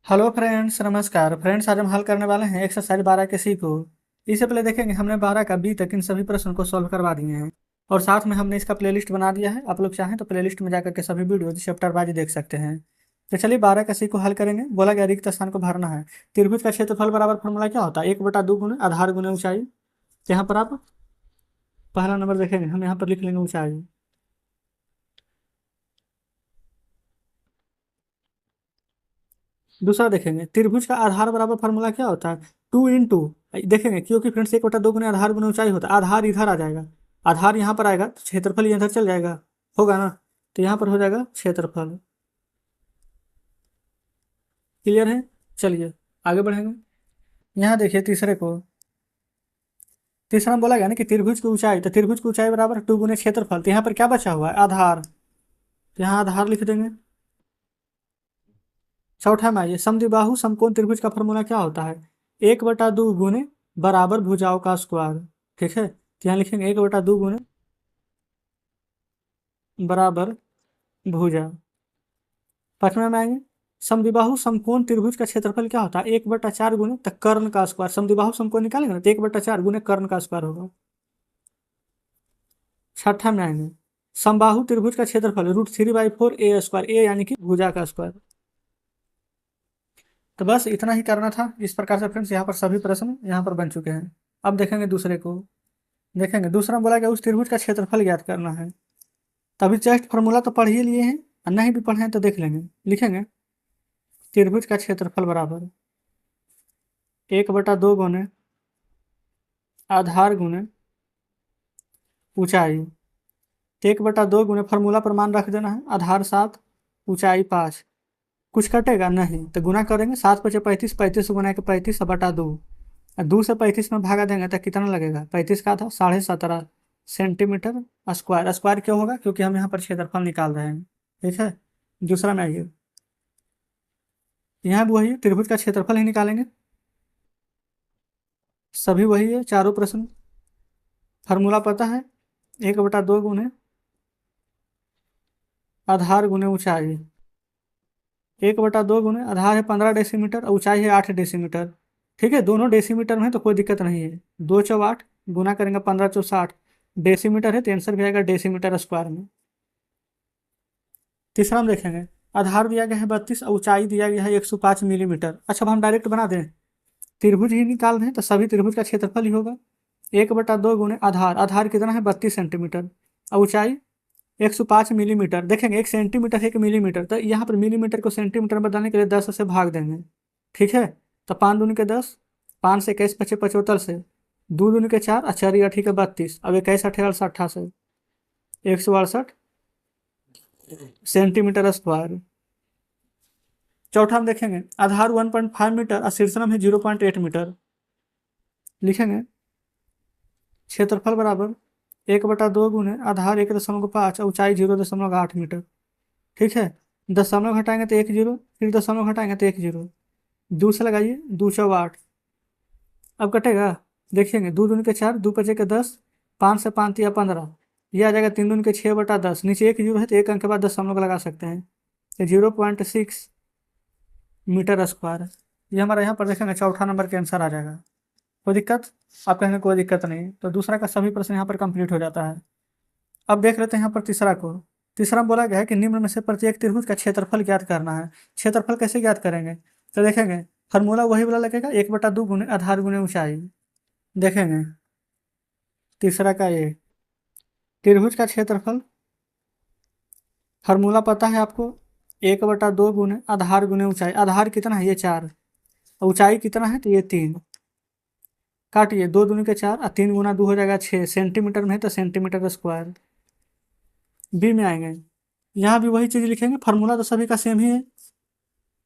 Hello friends, नमस्कार friends. आज हम हल करने वाले हैं एक्सरसाइज 12 के सी को। इससे पहले देखेंगे हमने 12 का बी तक इन सभी प्रश्नों को सॉल्व करवा दिए हैं और साथ में हमने इसका प्लेलिस्ट बना दिया है। आप लोग चाहें तो प्लेलिस्ट में जाकर के सभी वीडियो चैप्टर वाइज देख सकते हैं। तो चलिए 12 का सी को हल करेंगे। बोला गया रिक्त स्थान को भरना है। त्रिभुज का क्षेत्रफल बराबर फॉर्मूला क्या होता है? 1/2 गुने आधार गुने ऊंचाई। तो यहाँ पर आप पहला नंबर देखेंगे, हम यहाँ पर लिख लेंगे ऊंचाई। दूसरा देखेंगे त्रिभुज का आधार बराबर फॉर्मूला क्या होता है? 2 × देखेंगे, क्योंकि फ्रेंड्स 1/2 गुने आधार गुने ऊंचाई होता है। आधार इधर आ जाएगा, आधार यहाँ पर आएगा तो क्षेत्रफल इधर चल जाएगा, होगा ना। तो यहाँ पर हो जाएगा क्षेत्रफल। क्लियर है? चलिए आगे बढ़ेंगे। यहाँ देखिए तीसरे को। तीसरा में बोला गया ना कि त्रिभुज की ऊंचाई, तो त्रिभुज की ऊंचाई बराबर 2 गुने क्षेत्रफल। तो यहाँ पर क्या बचा हुआ है? आधार। तो यहाँ आधार लिख देंगे। चौथा में आइए, समद्विबाहु समकोण त्रिभुज का फॉर्मूला क्या होता है? 1/2 गुने बराबर भुजाओं का स्क्वायर। ठीक है, तो यहाँ लिखेंगे 1/2 गुने बराबर भुजा। पांचवें में आएंगे, समद्विबाहु समकोण त्रिभुज का क्षेत्रफल क्या होता है? 1/4 गुने तक कर्ण का स्क्वायर। समद्विबाहु समकोण निकालेंगे ना तो 1/4 गुने कर्ण का स्क्वायर होगा। छठा में आएंगे, समबाहु त्रिभुज का क्षेत्रफल √3/4 ए स्क्वायर। ए यानी कि भुजा का स्क्वायर। तो बस इतना ही करना था। इस प्रकार से फ्रेंड्स यहाँ पर सभी प्रश्न यहाँ पर बन चुके हैं। अब देखेंगे दूसरे को। देखेंगे दूसरा में बोला गया उस त्रिभुज का क्षेत्रफल ज्ञात करना है। तभी जस्ट फॉर्मूला तो पढ़ ही लिए हैं, और नहीं भी पढ़े हैं तो देख लेंगे। लिखेंगे त्रिभुज का क्षेत्रफल बराबर 1/2 गुने आधार गुने ऊंचाई। 1/2 गुने फॉर्मूला पर मान रख देना है। आधार 7, ऊंचाई 5। कुछ कटेगा नहीं तो गुना करेंगे। 7 × 5 = 35, 35 गुना के 35/2। 2 से 35 में भागा देंगे तो कितना लगेगा? 35 का था 17.5 सेंटीमीटर स्क्वायर। स्क्वायर क्यों होगा? क्योंकि हम यहाँ पर क्षेत्रफल निकाल रहे हैं। ठीक है, दूसरा में आइए। यहाँ भी वही है, त्रिभुज का क्षेत्रफल ही निकालेंगे। सभी वही है, चारों प्रश्न। फार्मूला पता है, 1/2 गुने आधार गुने ऊंचाई। 1/2 गुने आधार है 15 डेसीमीटर और ऊंचाई है 8 डेसीमीटर। ठीक है, दोनों डेसीमीटर में है तो कोई दिक्कत नहीं है। 2 × 8 गुना करेंगे 15 × 60 डेसीमीटर है तो आंसर भी आएगा डेसीमीटर स्क्वायर में। तीसरा हम देखेंगे, आधार दिया गया है 32 और ऊंचाई दिया गया है 105 मिलीमीटर। अच्छा, अब हम डायरेक्ट बना दें, त्रिभुज ही निकाल रहे हैं तो सभी त्रिभुज का क्षेत्रफल ही होगा। 1/2 गुने आधार, आधार कितना है? 32 सेंटीमीटर और ऊंचाई 105 मिलीमीटर। देखेंगे 1 सेंटीमीटर 1 मिलीमीटर, तो यहाँ पर मिलीमीटर को सेंटीमीटर में बदलने के लिए 10 से भाग देंगे। ठीक है, तो 5 दूनी के 10, 5 से 21 × 5 = 75 से 2 दूनी के 4 और 4 × 8 = 32। अब 21 × 8 = 88 168 सेंटीमीटर स्क्वायर। चौथा हम देखेंगे, आधार 1.5 मीटर और शीर्षम है 0.8 मीटर। लिखेंगे क्षेत्रफल बराबर 1/2 गुने आधार 1.5 और ऊंचाई 0.8 मीटर। ठीक है, दशमलव घटाएंगे तो 1 0, फिर दशमलव घटाएंगे तो 1 0। 2 से लगाइए, 2 × 8। अब कटेगा, देखेंगे 2 दूनी के 4, 2 × 5 = 10, 5 से 5 × 15, यह आ जाएगा 3 दूनी के 6/10। नीचे 1 0 है तो 1 अंक के बाद दशमलव लगा सकते हैं, तो 0.6 मीटर स्क्वायर। ये हमारा यहाँ पर देखेंगे चौथा नंबर के आंसर आ जाएगा। कोई दिक्कत? आप कहेंगे कोई दिक्कत नहीं, तो दूसरा का सभी प्रश्न यहाँ पर कंप्लीट हो जाता है। अब देख लेते हैं यहाँ पर तीसरा को। तीसरा में बोला गया है कि निम्न में से प्रत्येक त्रिभुज का क्षेत्रफल ज्ञात करना है। क्षेत्रफल कैसे ज्ञात करेंगे? तो देखेंगे फार्मूला वही वाला लगेगा, 1/2 गुने आधार गुने ऊंचाई। देखेंगे तीसरा का ये त्रिभुज का क्षेत्रफल, फार्मूला पता है आपको, 1/2 गुने आधार गुने ऊंचाई। आधार कितना है? ये 4। ऊंचाई कितना है? तो ये 3। काटिए, 2 दूनी के 4 और 3 गुना 2 हो जाएगा 6 सेंटीमीटर में है तो सेंटीमीटर स्क्वायर। बी में आएंगे, यहाँ भी वही चीज लिखेंगे, फार्मूला तो सभी का सेम ही है।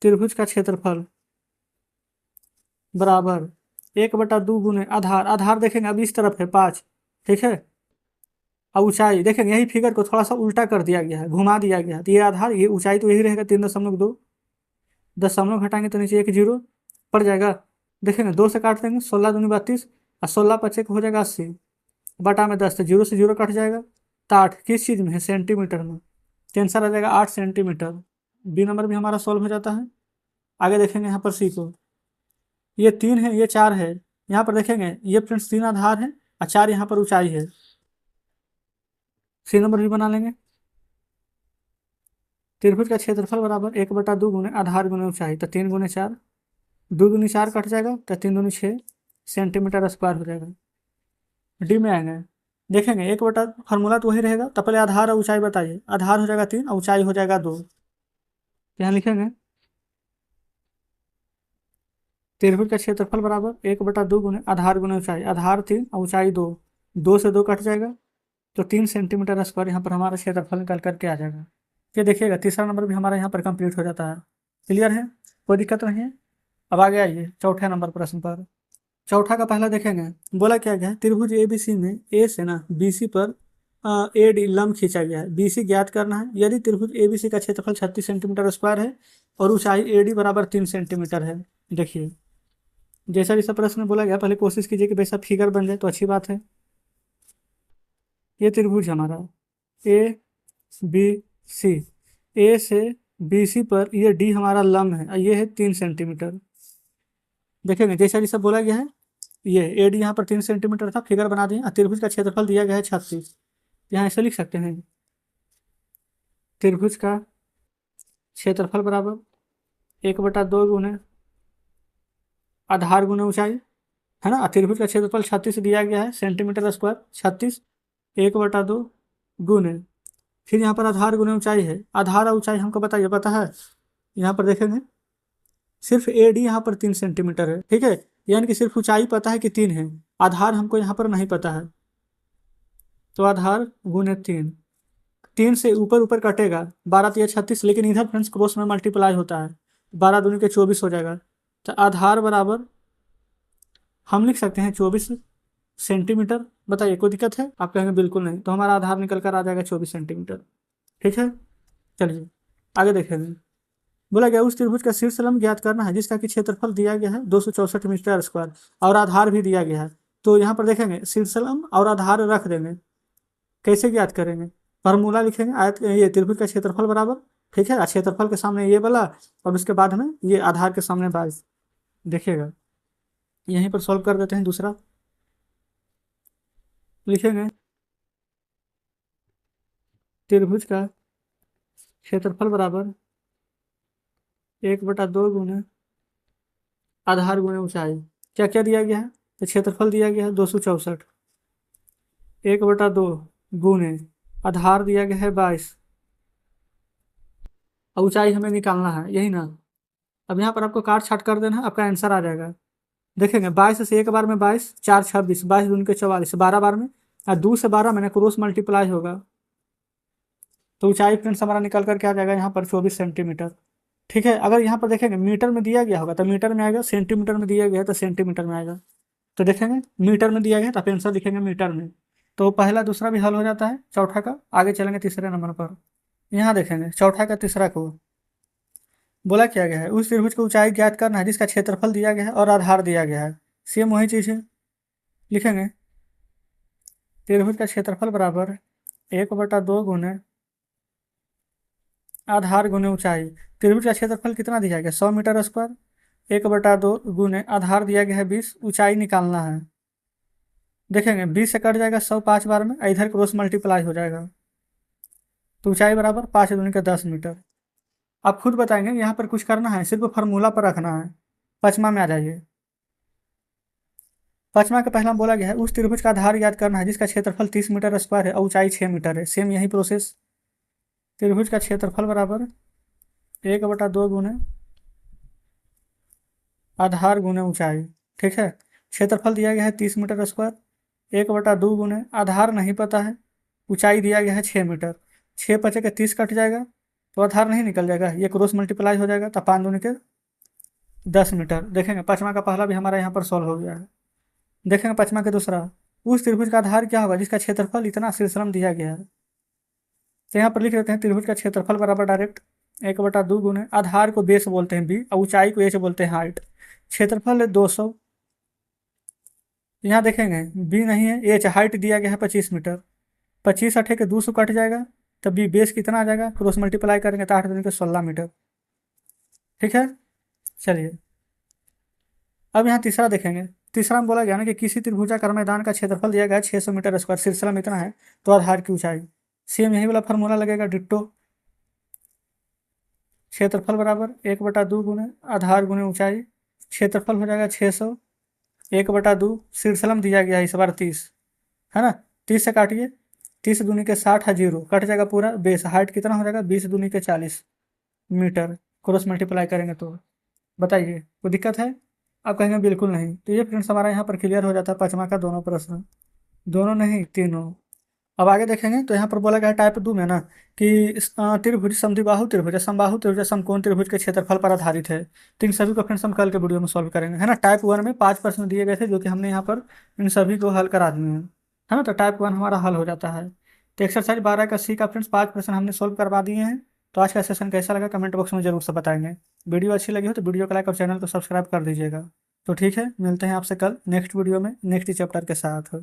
त्रिभुज का क्षेत्रफल बराबर 1/2 गुने आधार, आधार देखेंगे अब इस तरफ है 5। ठीक है, और ऊंचाई देखेंगे यही फिगर को थोड़ा सा उल्टा कर दिया गया है, घुमा दिया गया है, तो ये आधार ये ऊंचाई तो यही रहेगा 3.2। दशमलव घटाएंगे तो नीचे 1 0 पड़ जाएगा। देखेंगे 2 से काट देंगे, 16 दूनी 32 और 16 × 5 = हो जाएगा 80 बटा में 10, तो 0 से 0 कट जाएगा। तो 8 किस चीज़ में है? सेंटीमीटर में। तो आंसर आ जाएगा 8 सेंटीमीटर। बी नंबर भी हमारा सॉल्व हो जाता है। आगे देखेंगे यहाँ पर सी को, ये 3 है, ये 4 है। यहाँ पर देखेंगे ये फ्रेंड्स 3 आधार है और 4 यहाँ पर ऊंचाई है। सी नंबर भी बना लेंगे। त्रिभुज का क्षेत्रफल बराबर 1/2 गुने आधार गुने ऊंचाई, तो 3 गुने 4, 2 दूनी 4 कट जाएगा, तो 3 दूनी 6 सेंटीमीटर स्क्वायर हो जाएगा। डी में आएंगे, देखेंगे 1 बटा फार्मूला तो वही रहेगा। तो पहले आधार और ऊंचाई बताइए। आधार हो जाएगा 3 और ऊंचाई हो जाएगा 2। यहाँ लिखेंगे त्रिभुज का क्षेत्रफल बराबर 1/2 गुने आधार गुने ऊंचाई, आधार 3 और ऊंचाई 2, 2 से 2 कट जाएगा, तो 3 सेंटीमीटर स्क्वायर यहाँ पर हमारा क्षेत्रफल निकल करके आ जाएगा। ये देखिएगा तीसरा नंबर भी हमारा यहाँ पर कंप्लीट हो जाता है। क्लियर है, कोई दिक्कत नहीं है। अब आगे आइए चौथे नंबर प्रश्न पर। चौथा का पहला देखेंगे, बोला क्या गया है, त्रिभुज एबीसी में ए से ना बीसी पर ए डी लंब खींचा गया है, बीसी ज्ञात करना है। यदि त्रिभुज एबीसी का क्षेत्रफल 36 सेंटीमीटर स्क्वायर है और ऊंचाई एडी बराबर 3 सेंटीमीटर है। देखिए जैसा जैसा प्रश्न बोला गया पहले कोशिश कीजिए कि वैसा फिगर बन जाए तो अच्छी बात है। ये त्रिभुज हमारा ए बी सी, ए से बी सी पर ये डी हमारा लंब है और ये है 3 सेंटीमीटर। देखेंगे जैसा जैसा बोला गया है, ये ए डी यहाँ पर 3 सेंटीमीटर था, फिगर बना दिए। त्रिभुज का क्षेत्रफल दिया गया है 36, यहाँ ऐसे लिख सकते हैं त्रिभुज का क्षेत्रफल बराबर 1/2 गुने आधार गुने ऊंचाई, है ना। त्रिभुज का क्षेत्रफल 36 दिया गया है सेंटीमीटर स्क्वायर, 36 1/2 गुने, फिर यहाँ पर आधार गुने ऊंचाई है। आधार और ऊंचाई हमको बताइए, पता है। यहाँ पर देखेंगे सिर्फ ए डी यहाँ पर 3 सेंटीमीटर है, ठीक है। यानी कि सिर्फ ऊंचाई पता है कि 3 है, आधार हमको यहाँ पर नहीं पता है। तो आधार गुने 3, 3 से ऊपर ऊपर कटेगा, 12 3 36, लेकिन इधर फ्रेंड्स क्रॉस में मल्टीप्लाई होता है, 12 दूनी के 24 हो जाएगा। तो आधार बराबर हम लिख सकते हैं 24 सेंटीमीटर। बताइए कोई दिक्कत है? आप कहेंगे बिल्कुल नहीं, तो हमारा आधार निकल कर आ जाएगा 24 सेंटीमीटर। ठीक है, चलिए आगे देखेंगे। बोला गया उस त्रिभुज का शीर्ष लंब ज्ञात करना है जिसका कि क्षेत्रफल दिया गया है 264 मीटर स्क्वायर और आधार भी दिया गया है। तो यहाँ पर देखेंगे शीर्ष लंब और आधार रख देंगे। कैसे ज्ञात करेंगे? फॉर्मूला लिखेंगे, आयत ये त्रिभुज का क्षेत्रफल बराबर, ठीक है, क्षेत्रफल के सामने ये वाला और उसके बाद में ये आधार के सामने 22। देखिएगा यहीं पर सॉल्व कर देते हैं। दूसरा लिखेंगे त्रिभुज का क्षेत्रफल बराबर 1/2 गुने आधार गुने ऊंचाई। क्या क्या दिया गया है? तो क्षेत्रफल दिया गया है 264, 1/2 गुने आधार दिया गया है 22 और ऊंचाई हमें निकालना है, यही ना। अब यहाँ पर आपको काट छाट कर देना है, आपका आंसर आ जाएगा। देखेंगे 22 से एक बार में 22, 4 26, 22 दूनी के 44, 12 बार में, और 2 से 12 में क्रॉस मल्टीप्लाई होगा, तो ऊंचाई फ्रेंड्स हमारा निकल कर क्या आ जाएगा यहाँ पर 24 सेंटीमीटर। ठीक है, अगर यहाँ पर देखेंगे मीटर में दिया गया होगा तो मीटर में आएगा, सेंटीमीटर में दिया गया है तो सेंटीमीटर में आएगा। तो देखेंगे मीटर में दिया गया तो आप आंसर लिखेंगे मीटर में। तो पहला दूसरा भी हल हो जाता है चौथा का। आगे चलेंगे तीसरे नंबर पर। यहाँ देखेंगे चौथा का तीसरा को बोला क्या गया है, उस त्रिभुज की ऊंचाई ज्ञात करना है जिसका क्षेत्रफल दिया गया है और आधार दिया गया है। सेम वही चीज़ है, लिखेंगे त्रिभुज का क्षेत्रफल बराबर 1/2 गुने आधार गुने ऊंचाई। त्रिभुज का क्षेत्रफल कितना दिया गया? 100 मीटर स्क्वायर, 1/2 गुने आधार दिया गया है 20, ऊंचाई निकालना है। देखेंगे 20 से कट जाएगा 100 5 बार में, इधर क्रॉस मल्टीप्लाई हो जाएगा, तो ऊंचाई बराबर 5 दूनी के 10 मीटर। आप खुद बताएंगे, यहाँ पर कुछ करना है, सिर्फ फार्मूला पर रखना है। पचमा में आ जाइए। पचमा का पहला बोला गया है उस त्रिभुज का आधार याद करना है जिसका क्षेत्रफल 30 मीटर स्क्वायर है और ऊंचाई 6 मीटर है। सेम यही प्रोसेस, त्रिभुज का क्षेत्रफल बराबर 1/2 गुने आधार गुने ऊंचाई। ठीक है, क्षेत्रफल दिया गया है 30 मीटर स्क्वायर, 1/2 गुने आधार नहीं पता है, ऊंचाई दिया गया है 6 मीटर। 6 पचे के 30 कट जाएगा तो आधार नहीं निकल जाएगा, ये क्रॉस मल्टीप्लाई हो जाएगा, तो 5 दूनी के 10 मीटर। देखेंगे पचमा का पहला भी हमारा यहाँ पर सॉल्व हो गया है। देखेंगे पचमा के दूसरा, उस त्रिभुज का आधार क्या होगा जिसका क्षेत्रफल इतना शीर्षलंब दिया गया है। तो यहाँ पर लिख देते हैं त्रिभुज का क्षेत्रफल बराबर डायरेक्ट 1/2 गुने आधार को बेस बोलते हैं बी और ऊंचाई को एच बोलते हैं हाइट। क्षेत्रफल है 200, यहाँ देखेंगे बी नहीं है, एच हाइट दिया गया है 25 मीटर। 25 अठे के 200 कट जाएगा, तब बी बेस कितना आ जाएगा, क्रॉस मल्टीप्लाई करेंगे तो 8 दूनी के 16 मीटर। ठीक है, चलिए अब यहाँ तीसरा देखेंगे। तीसरा में बोला गया ना कि किसी त्रिभुजाकार मैदान का क्षेत्रफल दिया गया 600 मीटर स्क्वायर, शीर्षलम इतना है, तो आधार की ऊंचाई। सेम यही वाला फॉर्मूला लगेगा डिट्टो। क्षेत्रफल बराबर 1/2 गुने आधार गुने ऊंचाई। क्षेत्रफल हो जाएगा 600, 1/2, शीर्षलम दिया गया है इस बार 30, है ना। 30 से काटिए, 30 दूनी के 60 है, 0 कट जाएगा पूरा। बेस हाइट कितना हो जाएगा, 20 दूनी के 40 मीटर। क्रॉस मल्टीप्लाई करेंगे तो बताइए कोई दिक्कत है? आप कहेंगे बिल्कुल नहीं। तो ये फ्रेंड्स हमारा यहाँ पर क्लियर हो जाता है पांचवा का दोनों प्रश्न, दोनों नहीं तीनों। अब आगे देखेंगे तो यहाँ पर बोला गया टाइप 2 में ना कि त्रिभुज समद्विबाहु त्रिभुज समबाहु त्रिभुज समकोण त्रिभुज के क्षेत्रफल पर आधारित है। तो इन सभी को फ्रेंड्स हम कल के वीडियो में सॉल्व करेंगे, है ना। टाइप 1 में 5 प्रश्न दिए गए थे जो कि हमने यहाँ पर इन सभी को हल करा दिए हैं, है ना। तो टाइप 1 हमारा हल हो जाता है। तो एक्सरसाइज 12 का सी का फ्रेंड्स 5 प्रश्न हमने सॉल्व करवा दिए हैं। तो आज का सेशन कैसा लगा कमेंट बॉक्स में जरूर से बताएंगे। वीडियो अच्छी लगी हो तो वीडियो को लाइक और चैनल को सब्सक्राइब कर दीजिएगा। तो ठीक है, मिलते हैं आपसे कल नेक्स्ट वीडियो में नेक्स्ट चैप्टर के साथ।